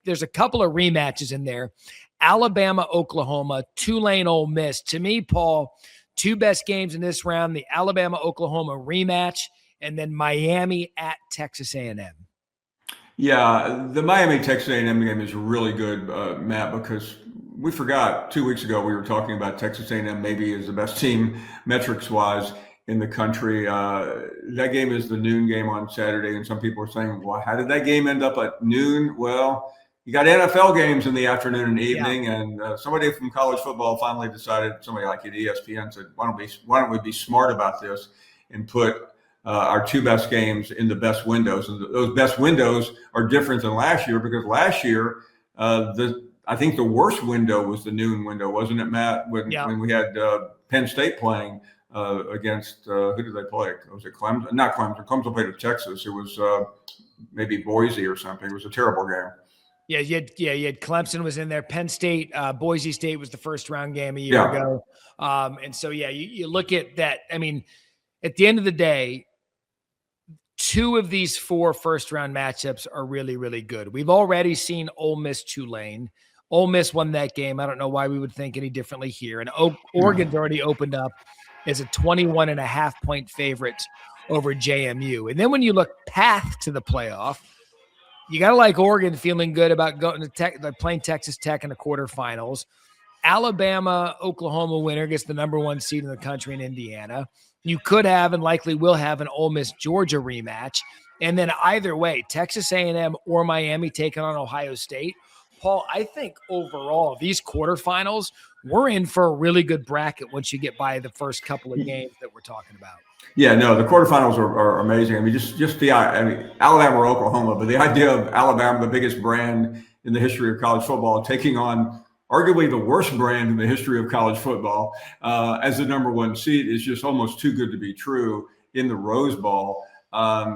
there's a couple of rematches in there. Alabama, Oklahoma, Tulane, Ole Miss. To me, Paul, two best games in this round, the Alabama, Oklahoma rematch, and then Miami at Texas A&M. Yeah, the Miami Texas A&M game is really good, Matt, because we forgot 2 weeks ago we were talking about Texas A&M maybe is the best team metrics wise in the country. That game is the noon game on Saturday, and some people are saying, "Well, how did that game end up at noon?" Well, you got NFL games in the afternoon and evening, and somebody from college football finally decided, somebody like at ESPN said, "Why don't we be smart about this and put our two best games in the best windows?" And those best windows are different than last year, because last year I think the worst window was the noon window, wasn't it, Matt? When we had Penn State playing against who did they play? Was it Clemson? Not Clemson. Clemson played at Texas. It was maybe Boise or something. It was a terrible game. Yeah, you had Clemson was in there. Penn State, Boise State was the first round game a year ago. And so, you look at that. I mean, at the end of the day, two of these four first round matchups are really, really good. We've already seen Ole Miss Tulane. Ole Miss won that game. I don't know why we would think any differently here. And Oregon's already opened up as a 21.5-point favorite over JMU. And then when you look path to the playoff, you got to like Oregon feeling good about going to playing Texas Tech in the quarterfinals. Alabama, Oklahoma winner gets the number one seed in the country in Indiana. You could have and likely will have an Ole Miss Georgia rematch. And then either way, Texas A&M or Miami taking on Ohio State. Paul, I think overall, these quarterfinals, we're in for a really good bracket once you get by the first couple of games that we're talking about. Yeah, no, the quarterfinals are amazing. I mean, Alabama or Oklahoma, but the idea of Alabama, the biggest brand in the history of college football, taking on arguably the worst brand in the history of college football as the number one seed is just almost too good to be true in the Rose Bowl.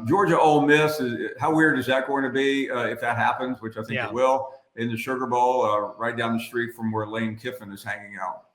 Georgia Ole Miss, how weird is that going to be if that happens, which I think it will, in the Sugar Bowl, right down the street from where Lane Kiffin is hanging out?